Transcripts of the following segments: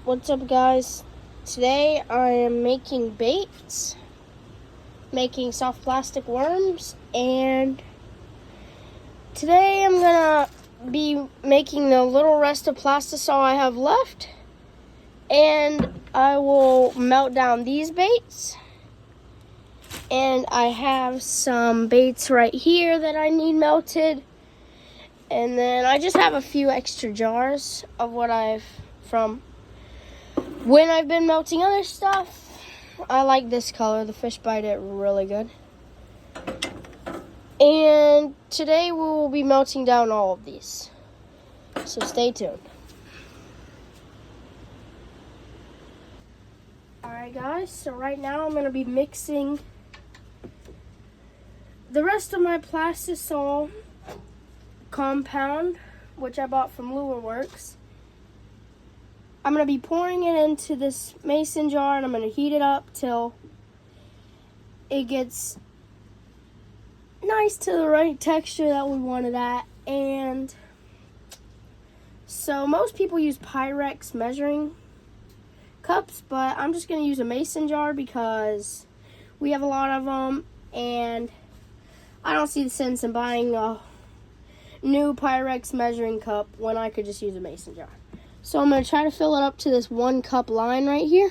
What's up, guys? Today I am making baits, making soft plastic worms, and today I'm gonna be making the little rest of plastisol I have left, and I will melt down these baits. And I have some baits right here that I need melted, and then I just have a few extra jars of what from when I've been melting other stuff. I like this color. The fish bite it really good. And today we will be melting down all of these. So stay tuned. Alright guys, so right now I'm going to be mixing the rest of my plastisol compound, which I bought from Lure Works. I'm going to be pouring it into this mason jar, and I'm going to heat it up till it gets nice to the right texture that we want it at. And so most people use Pyrex measuring cups, but I'm just going to use a mason jar because we have a lot of them, and I don't see the sense in buying a new Pyrex measuring cup when I could just use a mason jar. So I'm going to try to fill it up to this 1 cup line right here.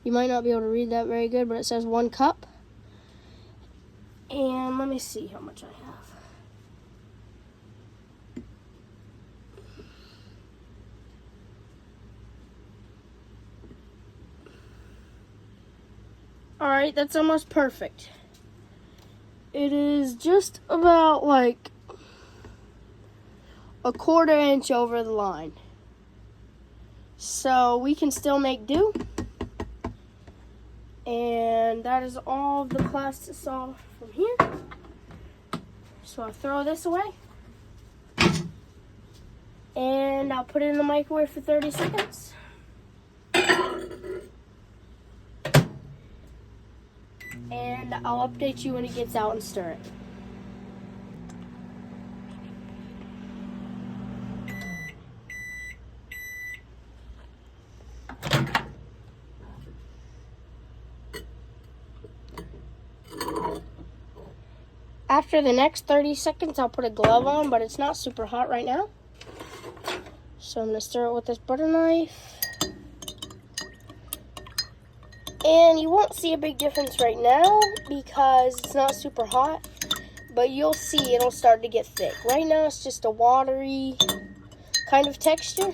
You might not be able to read that very good, but it says 1 cup. And let me see how much I have. Alright, that's almost perfect. It is just about like a 1/4 inch over the line. So we can still make do. And that is all of the plastisol from here. So I'll throw this away. And I'll put it in the microwave for 30 seconds. And I'll update you when it gets out and stir it. After the next 30 seconds, I'll put a glove on, but it's not super hot right now. So I'm going to stir it with this butter knife. And you won't see a big difference right now because it's not super hot, but you'll see it'll start to get thick. Right now it's just a watery kind of texture,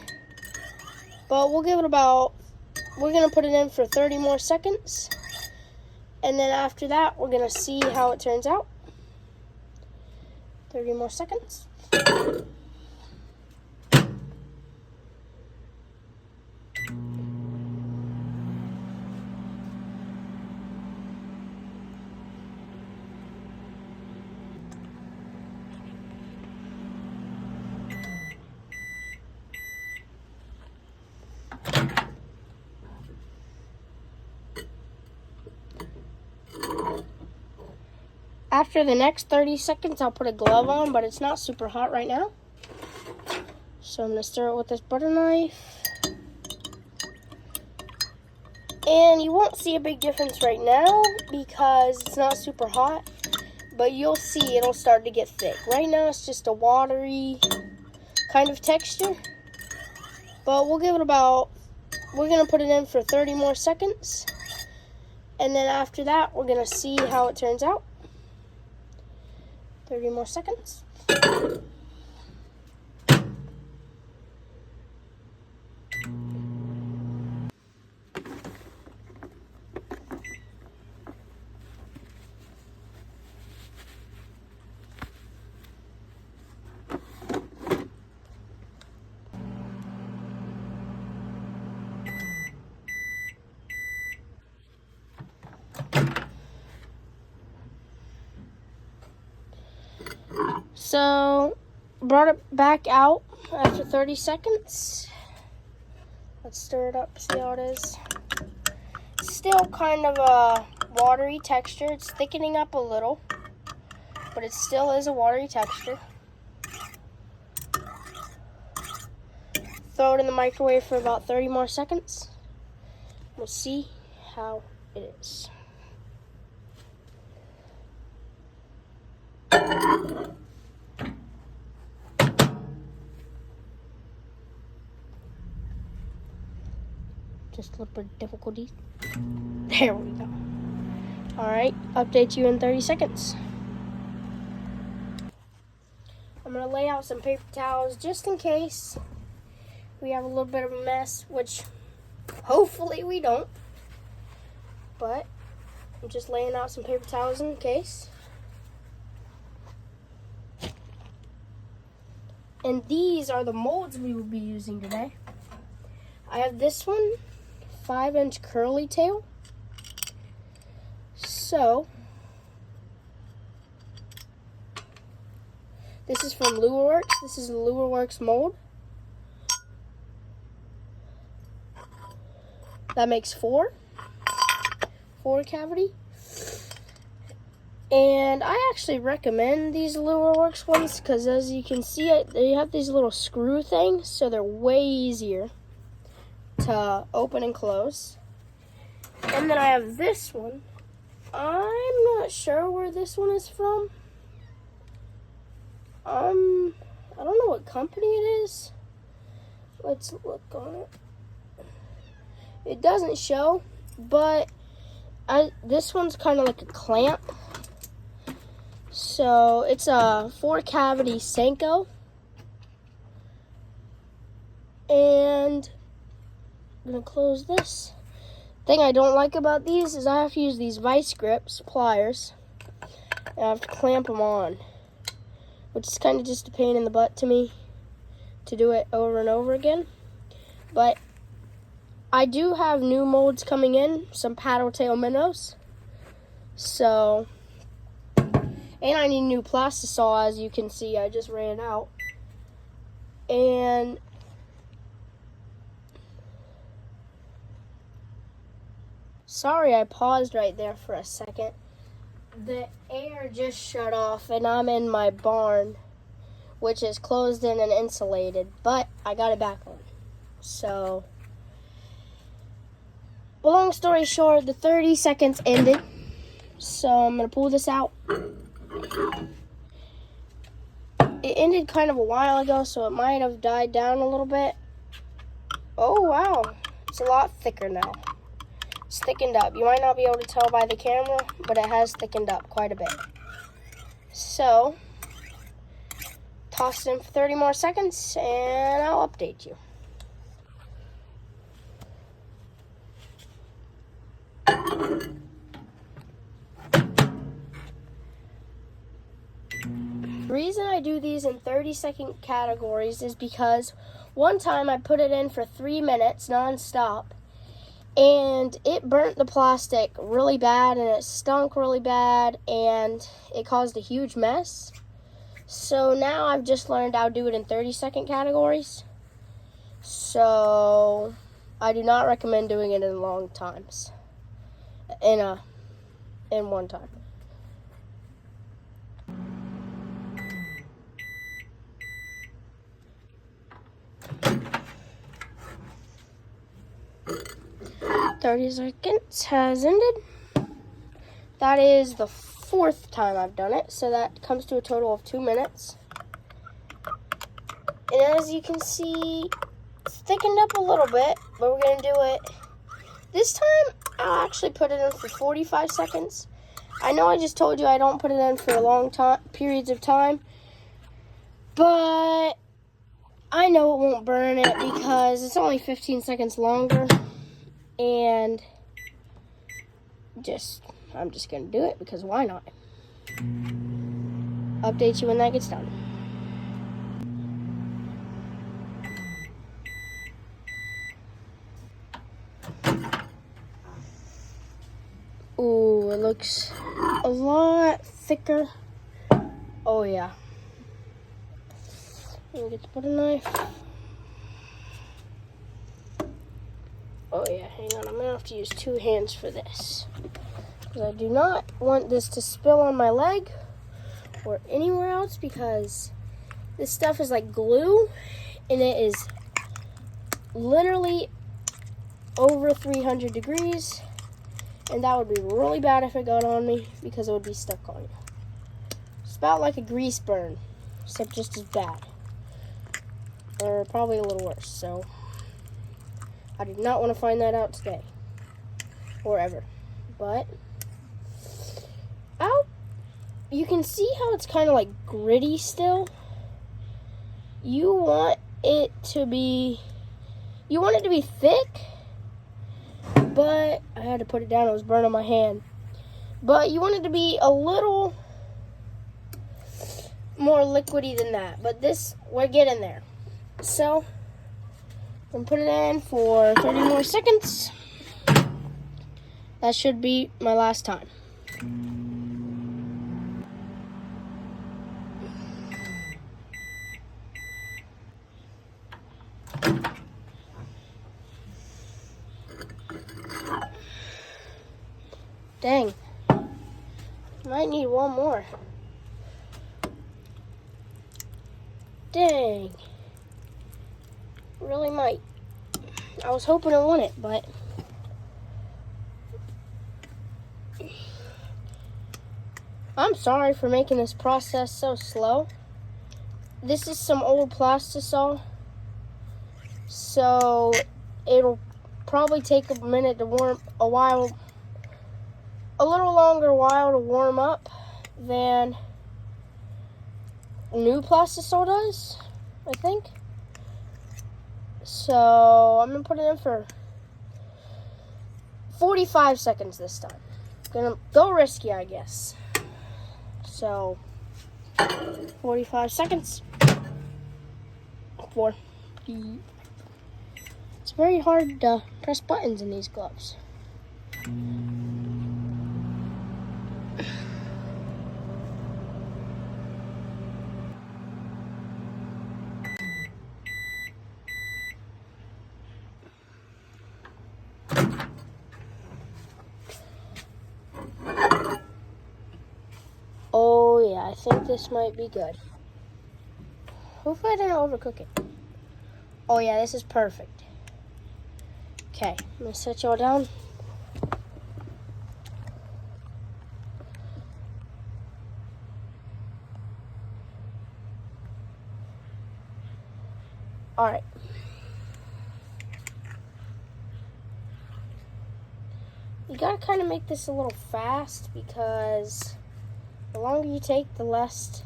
but we'll give it we're going to put it in for 30 more seconds. And then after that, we're going to see how it turns out. 30 more seconds. After the next 30 seconds, I'll put a glove on, but it's not super hot right now. So I'm going to stir it with this butter knife. And you won't see a big difference right now because it's not super hot, but you'll see it'll start to get thick. Right now it's just a watery kind of texture, but we'll give it we're going to put it in for 30 more seconds. And then after that, we're going to see how it turns out. 30 more seconds. So, brought it back out after 30 seconds. Let's stir it up, see how it is. Still kind of a watery texture. It's thickening up a little, but it still is a watery texture. throw it in the microwave for about 30 more seconds. We'll see how it is. Just a little bit of difficulty. There we go. Alright, update you in 30 seconds. I'm going to lay out some paper towels just in case we have a little bit of a mess, which hopefully we don't. But I'm just laying out some paper towels in case. And these are the molds we will be using today. I have this one, 5-inch curly tail. So, this is from LureWorks. This is the LureWorks mold. That makes 4 cavity. And I actually recommend these LureWorks ones because, as you can see, they have these little screw things, so they're way easier to open and close. And then I have this one. I'm not sure where this one is from. I don't know what company it is. Let's look on it. It doesn't show, but this one's kind of like a clamp. So it's a 4-cavity Senko. And I'm gonna close this. Thing I don't like about these is I have to use these vice grips, pliers, and I have to clamp them on, which is kind of just a pain in the butt to me to do it over and over again. But I do have new molds coming in, some paddle tail minnows. So, and I need a new plastisol, as you can see, I just ran out. And sorry, I paused right there for a second. The air just shut off and I'm in my barn, which is closed in and insulated, but I got it back on. So, long story short, the 30 seconds ended. So I'm going to pull this out. It ended kind of a while ago, so it might have died down a little bit. Oh, wow. It's a lot thicker now. It's thickened up. You might not be able to tell by the camera, but it has thickened up quite a bit. So, toss it in for 30 more seconds, and I'll update you. The reason I do these in 30-second categories is because one time I put it in for 3 minutes non-stop, and it burnt the plastic really bad, and it stunk really bad, and it caused a huge mess. So now I've just learned how to do it in 30-second categories. So I do not recommend doing it in long times. In one time. "30 seconds has ended." That is the 4th time I've done it, so that comes to a total of 2 minutes. And as you can see, it's thickened up a little bit, but we're going to do it. This time, I'll actually put it in for 45 seconds. I know I just told you I don't put it in for long periods of time, but I know it won't burn it because it's only 15 seconds longer. And I'm just going to do it because why not? Update you when that gets done. Ooh, it looks a lot thicker. Oh yeah. Let me get to put a knife. Oh yeah, hang on, I'm gonna have to use 2 hands for this. Because I do not want this to spill on my leg or anywhere else, because this stuff is like glue and it is literally over 300 degrees, and that would be really bad if it got on me because it would be stuck on you. It's about like a grease burn, except just as bad, or probably a little worse. So I did not want to find that out today or ever. But you can see how it's kind of like gritty still. You want it to be thick, but I had to put it down. It was burning my hand. But you want it to be a little more liquidy than that. But this, we're getting there. So I'm gonna put it in for 30 more seconds. That should be my last time. Dang. Might need one more. Dang. Really might. I was hoping it wouldn't, but I'm sorry for making this process so slow. This is some old plastisol, so it'll probably take a minute to warm, a little longer while to warm up than new plastisol does, I think. So I'm gonna put it in for 45 seconds this time. Gonna go risky, I guess. So 45 seconds. It's very hard to press buttons in these gloves. Oh yeah, I think this might be good. Hopefully I didn't overcook it. Oh yeah, this is perfect. Okay, I'm gonna set y'all down. All right. You gotta kind of make this a little fast because the longer you take, the less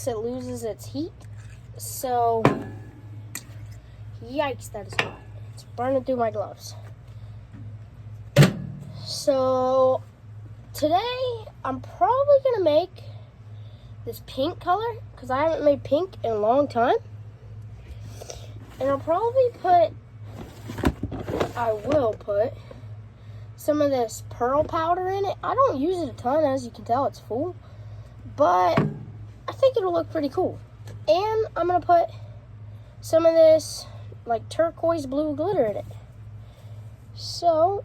it loses its heat. So, yikes, that is hot. It's burning through my gloves. So, today, I'm probably going to make this pink color because I haven't made pink in a long time. And I will put some of this pearl powder in it. I don't use it a ton, as you can tell, it's full. But I think it'll look pretty cool. And I'm going to put some of this like turquoise blue glitter in it. So,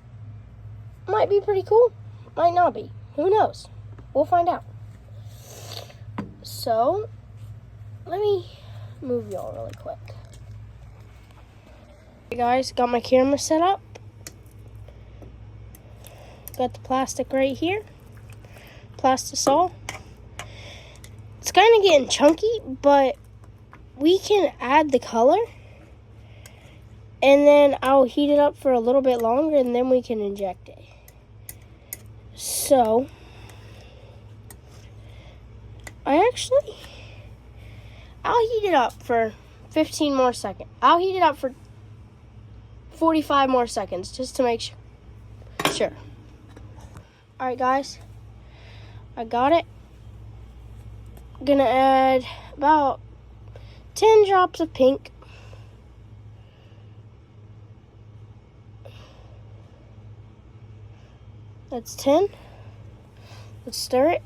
might be pretty cool. Might not be. Who knows? We'll find out. So, let me move y'all really quick. Hey guys, got my camera set up. Got the plastic right here. Plastisol. It's kind of getting chunky, but we can add the color. And then I'll heat it up for a little bit longer, and then we can inject it. So, I'll heat it up for 15 more seconds. I'll heat it up for 45 more seconds, just to make sure. Alright guys, I got it. Gonna add about 10 drops of pink. That's 10. Let's stir it.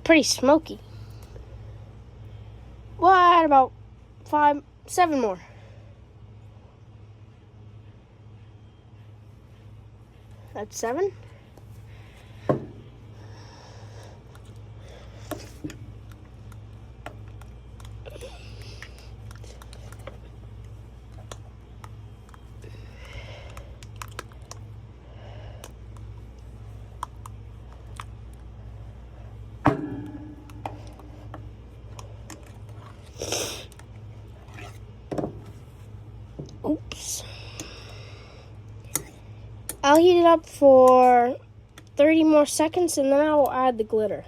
pretty smoky. Well, I had about 7 more. That's 7. Oops. I'll heat it up for 30 more seconds and then I'll add the glitter.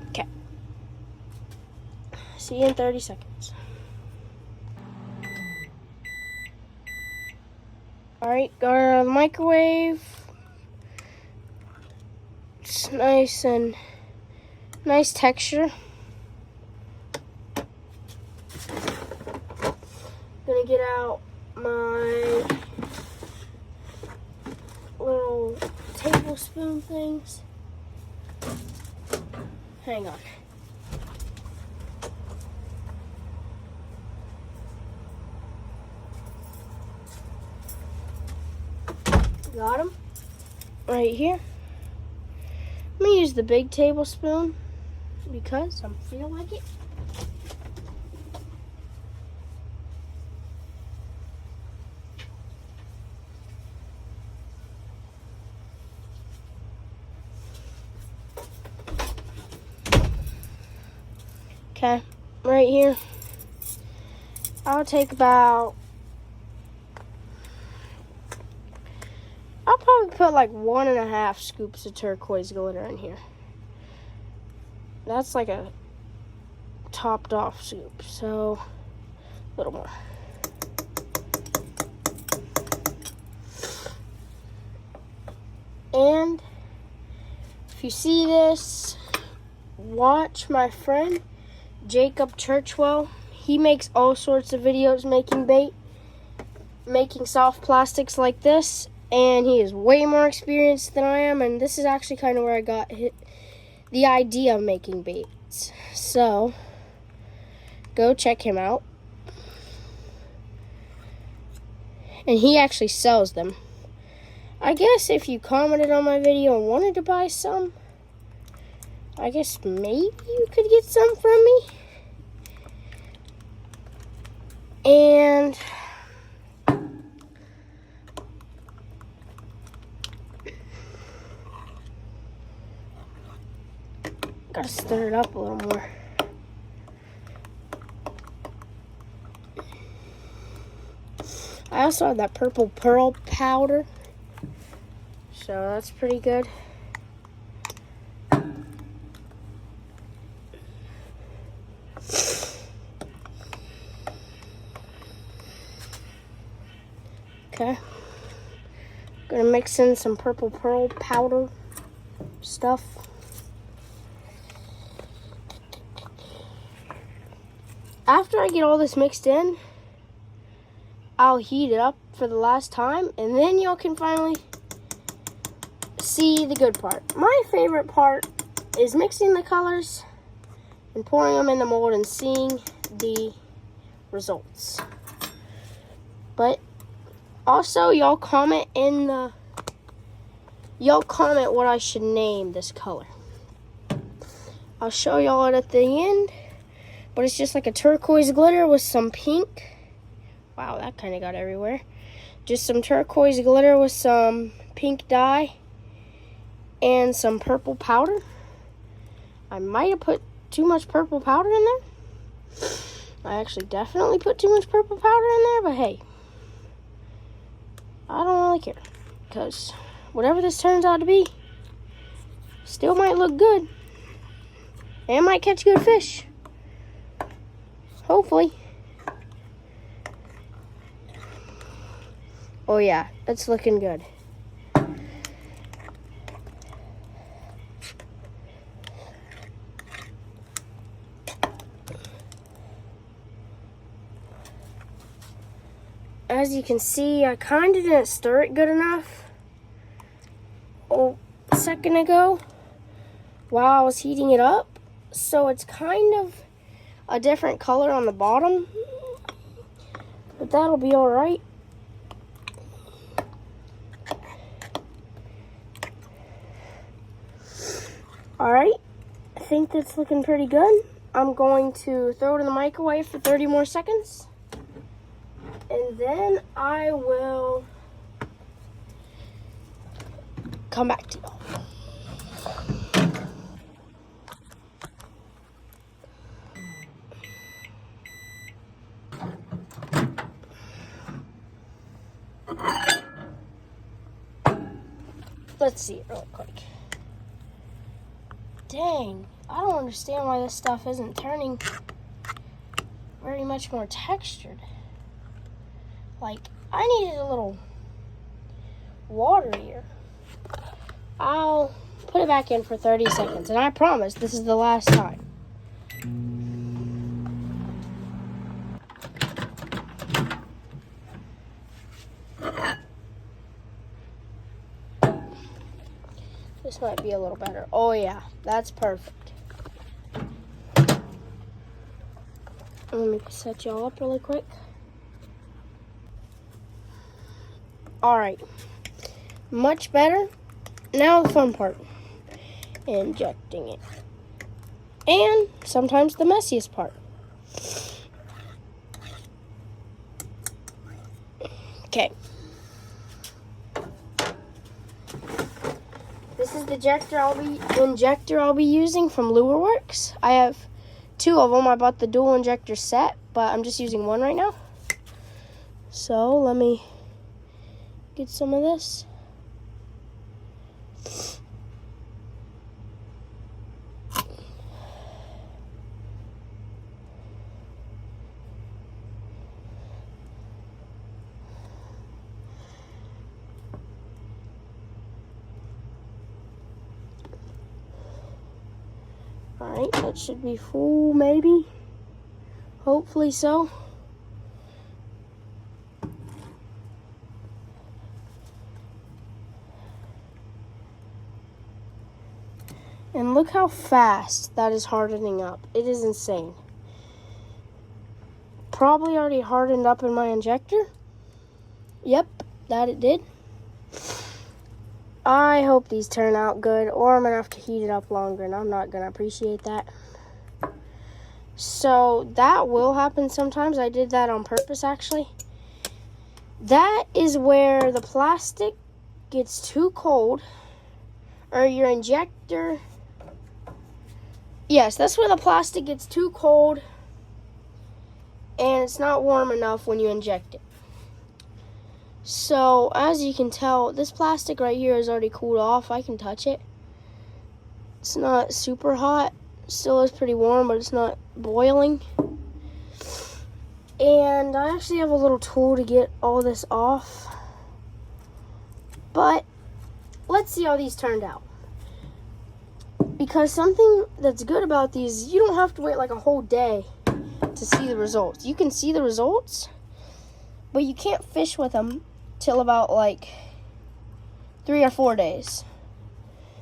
Okay. See you in 30 seconds. Alright, got it out of the microwave. It's nice and nice texture. Gonna get out my little tablespoon things. Hang on. Got them right here. I'm gonna use the big tablespoon because I feel like it. Okay, right here. I'll take about, I'll probably put like 1.5 scoops of turquoise glitter in here. That's like a topped off scoop, so a little more. And if you see this, watch my friend Jacob Churchwell. He makes all sorts of videos making soft plastics like this, and he is way more experienced than I am, and this is actually kind of where I got the idea of making baits. So go check him out. And he actually sells them. I guess if you commented on my video and wanted to buy some, I guess maybe you could get some from me. And gotta stir it up a little more. I also have that purple pearl powder, so that's pretty good. Okay, gonna mix in some purple pearl powder stuff. After I get all this mixed in, I'll heat it up for the last time, and then y'all can finally see the good part. My favorite part is mixing the colors and pouring them in the mold and seeing the results. But also, y'all comment what I should name this color. I'll show y'all it at the end, but it's just like a turquoise glitter with some pink. Wow, that kind of got everywhere. Just some turquoise glitter with some pink dye and some purple powder. I might have put too much purple powder in there. I actually definitely put too much purple powder in there, but hey, I don't really care, because whatever this turns out to be still might look good and might catch good fish. Hopefully. Oh yeah, it's looking good. as you can see, I kind of didn't stir it good enough a second ago while I was heating it up. So it's kind of a different color on the bottom, but that'll be all right. All right, I think that's looking pretty good. I'm going to throw it in the microwave for 30 more seconds, and then I will come back to y'all. Let's see it real quick. Dang, I don't understand why this stuff isn't turning very much more textured. Like, I needed a little waterier. I'll put it back in for 30 seconds, and I promise this is the last time. This might be a little better. Oh yeah, that's perfect. Let me set y'all up really quick. Alright, much better. Now the fun part, injecting it. And sometimes the messiest part. Okay. This is the injector I'll be using from Lure Works. I have 2 of them. I bought the dual injector set, but I'm just using one right now. So let me get some of this. Alright, that should be full, maybe. Hopefully so. And look how fast that is hardening up. It is insane. Probably already hardened up in my injector. Yep, that it did. I hope these turn out good, or I'm going to have to heat it up longer, and I'm not going to appreciate that. So that will happen sometimes. I did that on purpose, actually. That is where the plastic gets too cold, or your injector. Yes, that's where the plastic gets too cold, and it's not warm enough when you inject it. So, as you can tell, this plastic right here is already cooled off. I can touch it. It's not super hot. Still is pretty warm, but it's not boiling. And I actually have a little tool to get all this off. But, let's see how these turned out. Because something that's good about these, you don't have to wait like a whole day to see the results. You can see the results, but you can't fish with them till about like 3 or 4 days.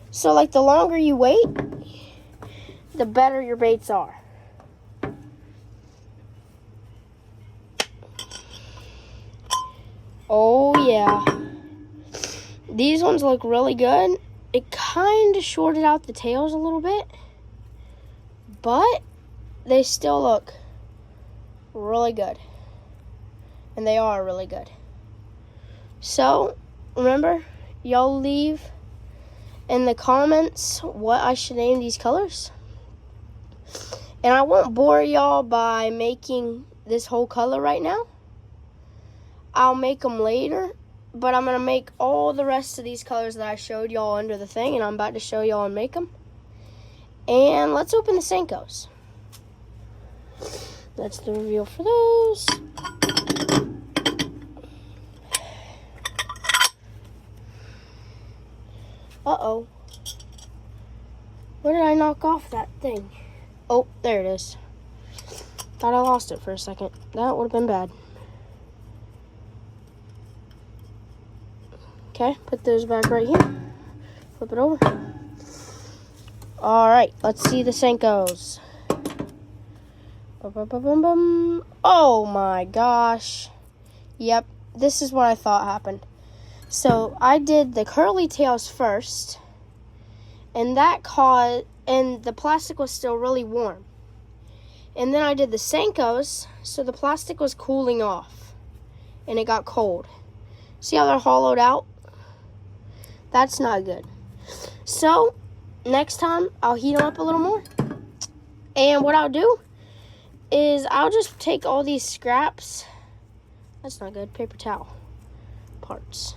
So like the longer you wait, the better your baits are. Oh yeah. These ones look really good. It kind of shorted out the tails a little bit, but they still look really good. And they are really good. So, remember, y'all leave in the comments what I should name these colors. And I won't bore y'all by making this whole color right now. I'll make them later, but I'm going to make all the rest of these colors that I showed y'all under the thing, and I'm about to show y'all and make them. And let's open the Senkos. That's the reveal for those. Uh-oh. Where did I knock off that thing? Oh, there it is. Thought I lost it for a second. That would have been bad. Okay, put those back right here. Flip it over. All right, let's see the Senkos. Oh my gosh. Yep, this is what I thought happened. So I did the curly tails first, and the plastic was still really warm. And then I did the Senkos, so the plastic was cooling off, and it got cold. See how they're hollowed out? That's not good. So next time I'll heat them up a little more. And what I'll do is I'll just take all these scraps. That's not good. Paper towel parts.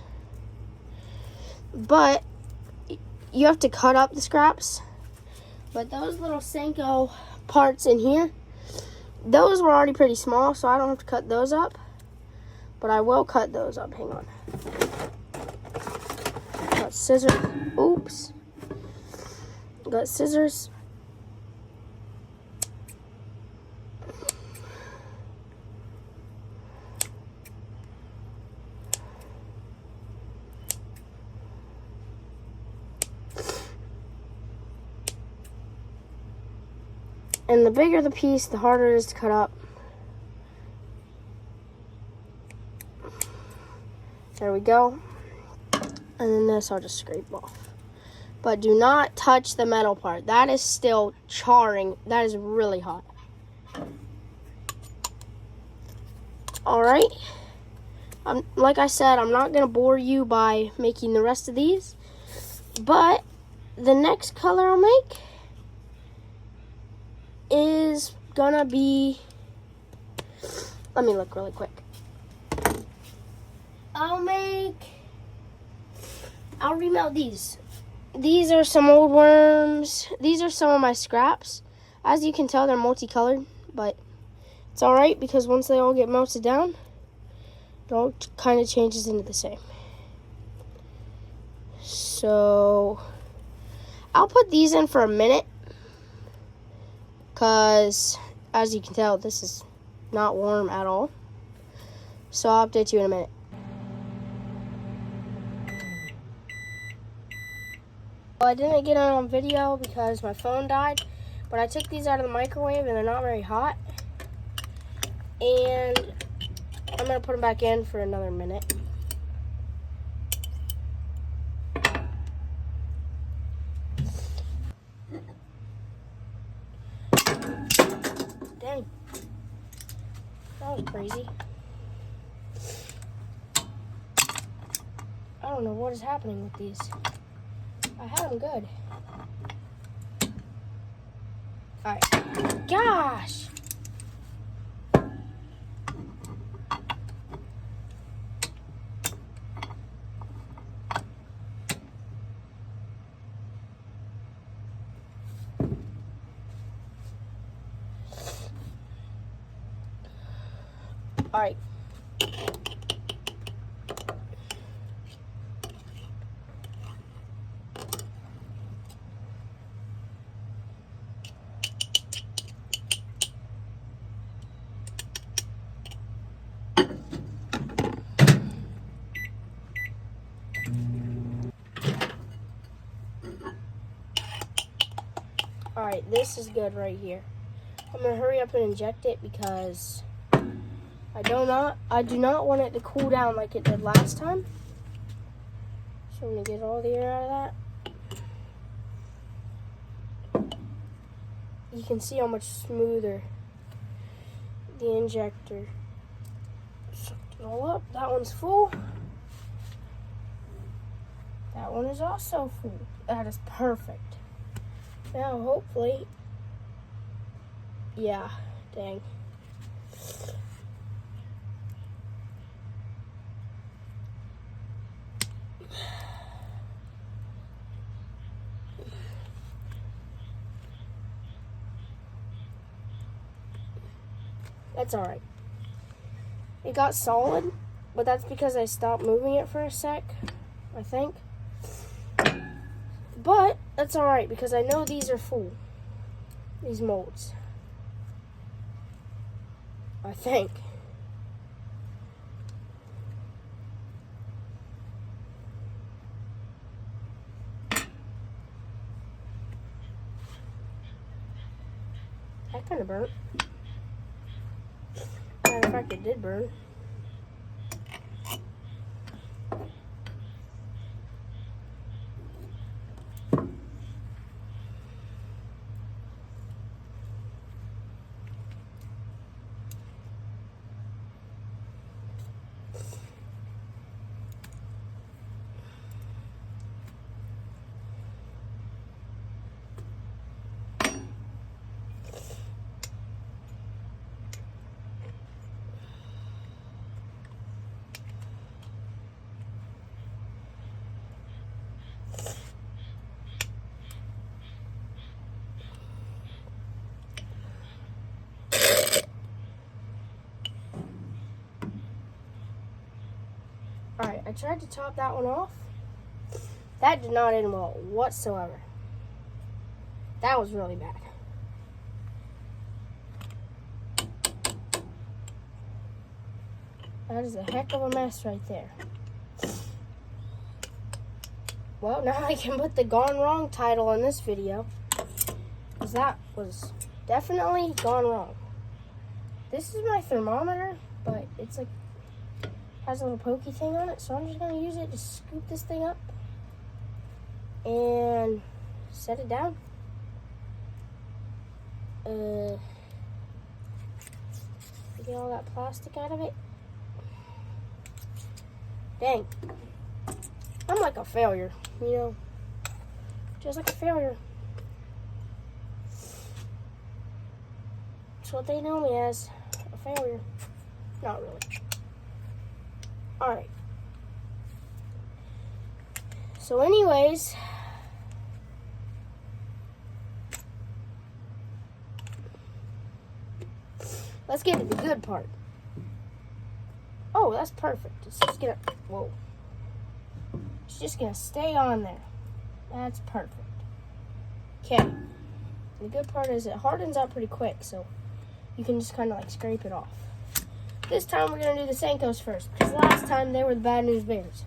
But you have to cut up the scraps. But those little Senko parts in here, those were already pretty small, so I don't have to cut those up. But I will cut those up. Hang on. Got scissors. Oops. Got scissors. And the bigger the piece, the harder it is to cut up. There we go. And then this I'll just scrape off. But do not touch the metal part. That is still charring. That is really hot. All right. Like I said, I'm not going to bore you by making the rest of these. But the next color I'll make is going to be... Let me look really quick. I'll remelt these. These are some old worms. These are some of my scraps. As you can tell, they're multicolored, but it's all right because once they all get melted down, it all kind of changes into the same. So I'll put these in for a minute because, as you can tell, this is not warm at all. So I'll update you in a minute. Well, I didn't get it on video because my phone died, but I took these out of the microwave and they're not very hot. And I'm going to put them back in for another minute. Dang. That was crazy. I don't know what is happening with these. I had them good. Alright. Gosh! Alright. Alright, this is good right here. I'm going to hurry up and inject it because I do not want it to cool down like it did last time. So I'm going to get all the air out of that. You can see how much smoother the injector sucked it all up. That one's full. That one is also full. That is perfect. Now, hopefully, yeah, dang. That's all right. It got solid, but that's because I stopped moving it for a sec, I think. But that's all right because I know these are full, these molds. I think. That kind of burnt. Matter of fact, it did burn. Alright, I tried to top that one off. That did not end well whatsoever. That was really bad. That is a heck of a mess right there. Well, now I can put the Gone Wrong title on this video, because that was definitely gone wrong. This is my thermometer, but it's like has a little pokey thing on it, so I'm just going to use it to scoop this thing up and set it down. Get all that plastic out of it. Dang. I'm like a failure, you know. Just like a failure. That's what they know me as, a failure. Not really. Alright. So anyways, let's get to the good part. Oh, that's perfect. It's just gonna, whoa. It's just gonna stay on there. That's perfect. Okay. The good part is it hardens up pretty quick, so you can just kind of like scrape it off. This time we're going to do the Senkos first, because last time they were the Bad News Bears.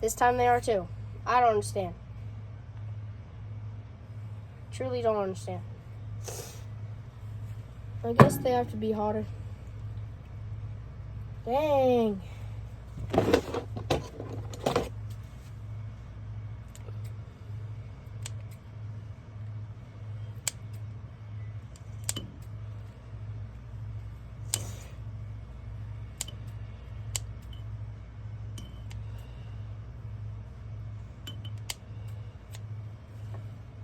This time they are too. I don't understand. Truly don't understand. I guess they have to be hotter. Dang.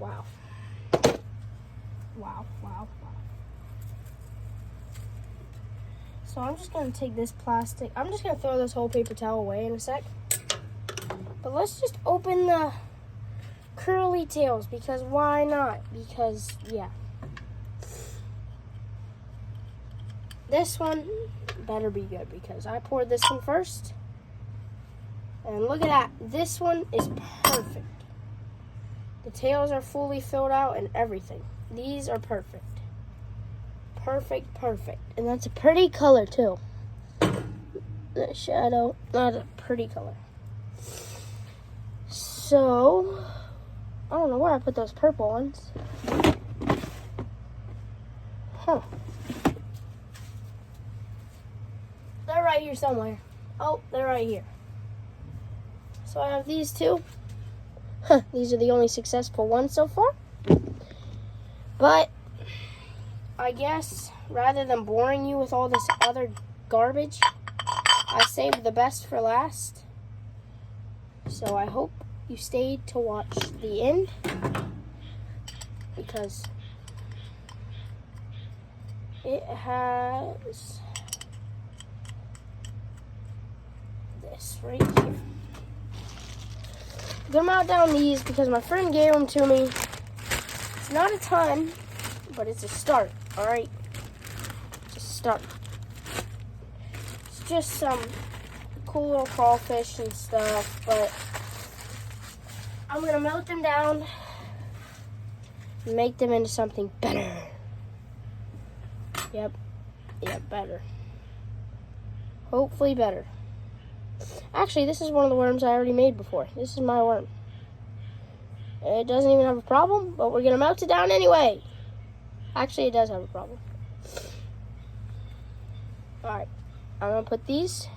Wow. Wow, wow, wow. So I'm just going to take this plastic. I'm just going to throw this whole paper towel away in a sec. But let's just open the curly tails, because why not? Because, yeah. This one better be good, because I poured this one first. And look at that. This one is perfect. The tails are fully filled out and everything. These are perfect. Perfect, perfect. And that's a pretty color too. The shadow, not a pretty color. So, I don't know where I put those purple ones. Huh. They're right here somewhere. Oh, they're right here. So I have these two. These are the only successful ones so far. But I guess rather than boring you with all this other garbage, I saved the best for last. So I hope you stayed to watch the end, because it has this right here. I'm gonna melt down these because my friend gave them to me. It's not a ton, but it's a start, alright? It's a start. It's just some cool little crawfish and stuff, but I'm gonna melt them down and make them into something better. Yep, better. Hopefully better. Actually, this is one of the worms I already made before. This is my worm. It doesn't even have a problem, but we're going to melt it down anyway. Actually, it does have a problem. Alright, I'm going to put these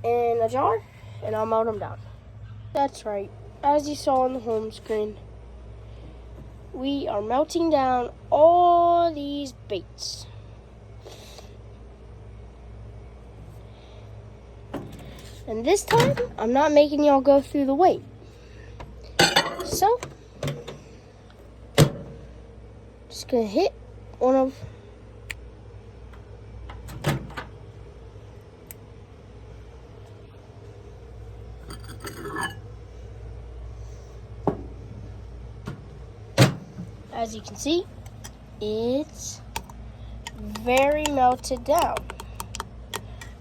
in a jar, and I'll melt them down. That's right. As you saw on the home screen, we are melting down all these baits. And this time, I'm not making y'all go through the weight. So, just gonna hit one of as you can see, it's very melted down.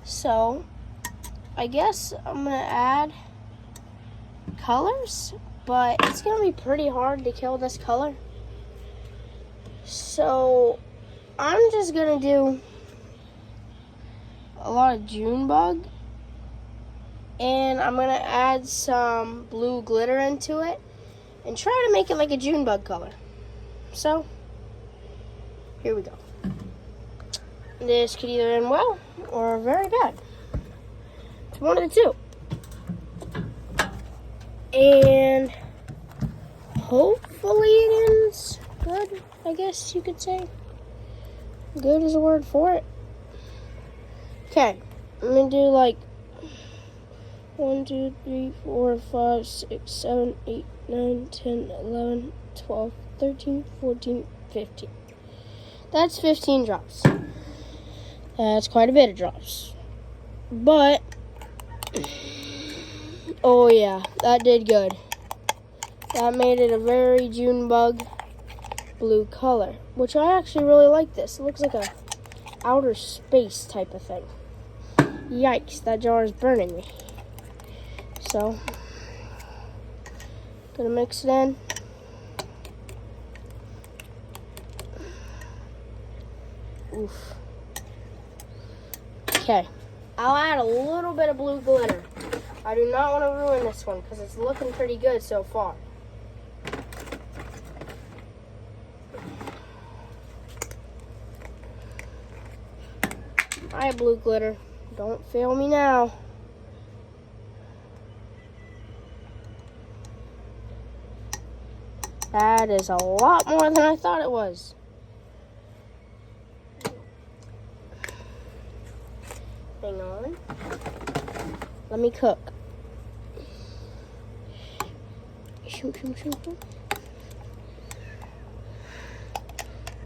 So, I guess I'm gonna add colors, but it's gonna be pretty hard to kill this color. So I'm just gonna do a lot of June bug, and I'm gonna add some blue glitter into it and try to make it like a June bug color. So here we go. This could either end well or very bad. It's one of the two. And hopefully it ends good, I guess you could say. Good is a word for it. Okay, I'm gonna do like 1, 2, 3, 4, 5, 6, 7, 8, 9, 10, 11, 12, 13, 14, 15. That's 15 drops. That's quite a bit of drops. But oh yeah, that did good. That made it a very June bug blue color, which I actually really like this. It looks like a outer space type of thing. Yikes, that jar is burning me. So, gonna mix it in. Oof. Okay, I'll add a little bit of blue glitter. I do not want to ruin this one because it's looking pretty good so far. I have blue glitter. Don't fail me now. That is a lot more than I thought it was. Hang on. Let me cook.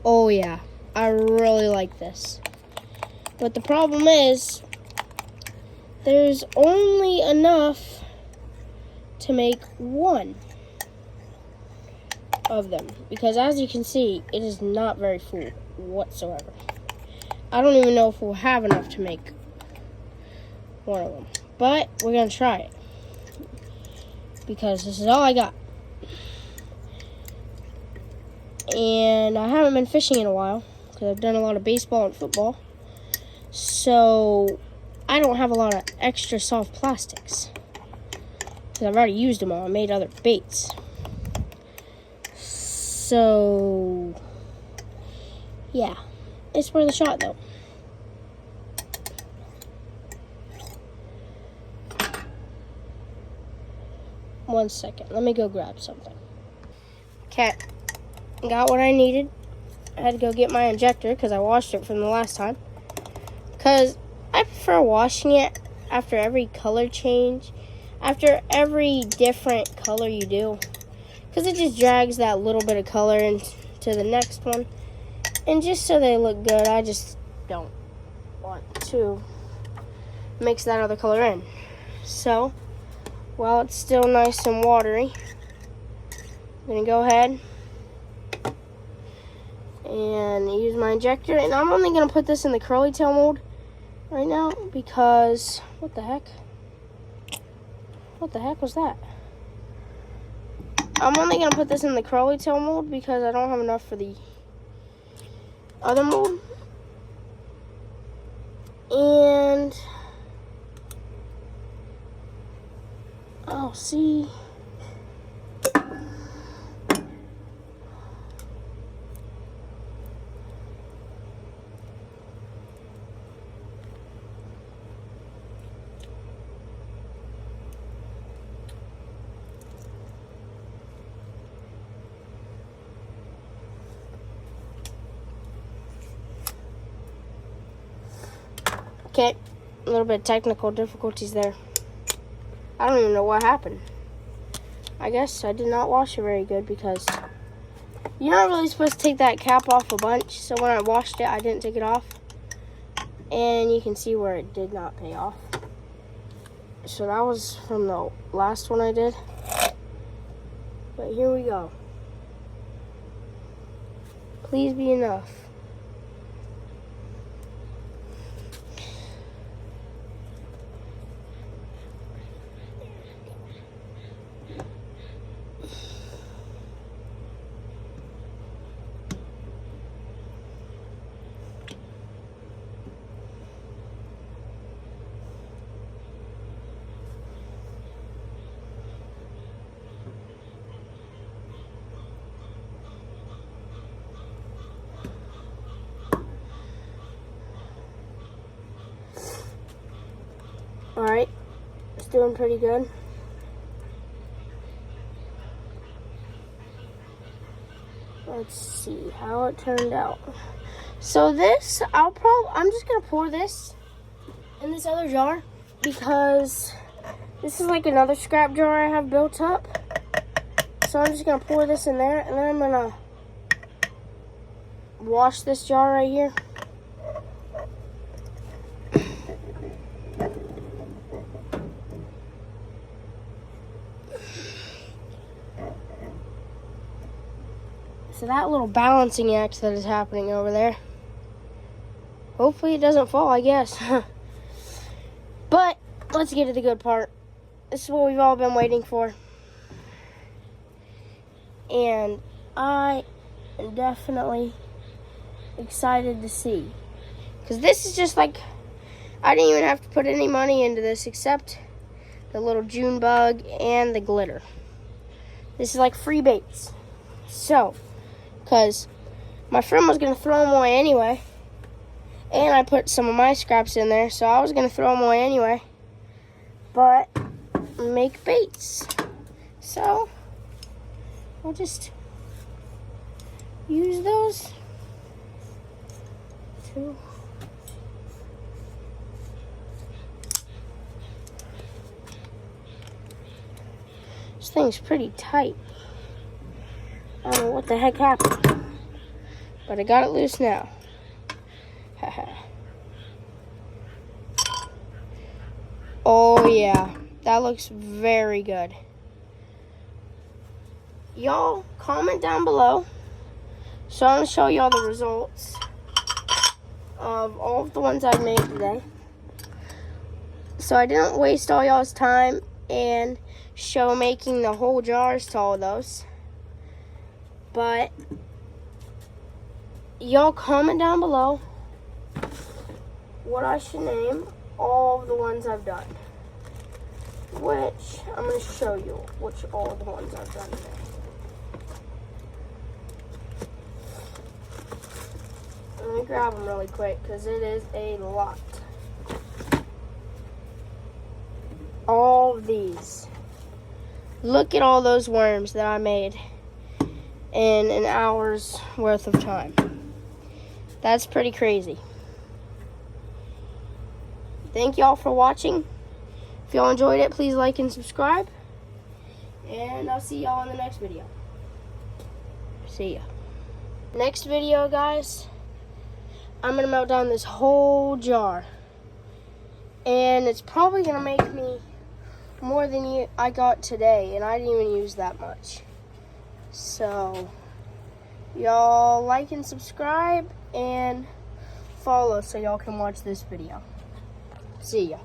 Oh yeah, I really like this. But the problem is, there's only enough to make one of them. Because as you can see, it is not very full whatsoever. I don't even know if we'll have enough to make one of them. But we're going to try it. Because this is all I got. And I haven't been fishing in a while. Because I've done a lot of baseball and football. So I don't have a lot of extra soft plastics. Because I've already used them all. I made other baits. So yeah. It's worth a shot though. One second. Let me go grab something. Okay. Got what I needed. I had to go get my injector because I washed it from the last time. Because I prefer washing it after every color change. After every different color you do. Because it just drags that little bit of color into the next one. And just so they look good, I just don't want to mix that other color in. So, while it's still nice and watery, I'm going to go ahead and use my injector. And I'm only going to put this in the curly tail mold right now because, what the heck? What the heck was that? I'm only going to put this in the curly tail mold because I don't have enough for the other mold. And oh, see, Okay, a little bit of technical difficulties there. I don't even know what happened. I guess I did not wash it very good because you're not really supposed to take that cap off a bunch. So when I washed it, I didn't take it off. And you can see where it did not pay off. So that was from the last one I did. But here we go. Please be enough. Alright, it's doing pretty good. Let's see how it turned out. So this, I'm just gonna pour this in this other jar because this is like another scrap jar I have built up. So I'm just gonna pour this in there and then I'm gonna wash this jar right here. So that little balancing act that is happening over there, hopefully it doesn't fall, I guess. But let's get to the good part. This is what we've all been waiting for. And I am definitely excited to see. Because this is just like, I didn't even have to put any money into this except the little June bug and the glitter. This is like free baits. So, because my friend was going to throw them away anyway. And I put some of my scraps in there, so I was going to throw them away anyway. But make baits. So we'll just use those to this thing's pretty tight. I don't know what the heck happened, but I got it loose now. Oh yeah, that looks very good. Y'all comment down below. So I'm going to show y'all the results of all of the ones I've made today. So I didn't waste all y'all's time and show making the whole jars to all of those. But y'all comment down below what I should name all of the ones I've done. Which I'm going to show you which all of the ones I've done today. Let me grab them really quick because it is a lot. All of these. Look at all those worms that I made in an hour's worth of time. That's pretty crazy. Thank y'all for watching. If y'all enjoyed it, please like and subscribe. And I'll see y'all in the next video. See ya. Next video, guys, I'm going to melt down this whole jar. And it's probably going to make me more than I got today. And I didn't even use that much. So, y'all like and subscribe and follow so y'all can watch this video. See ya.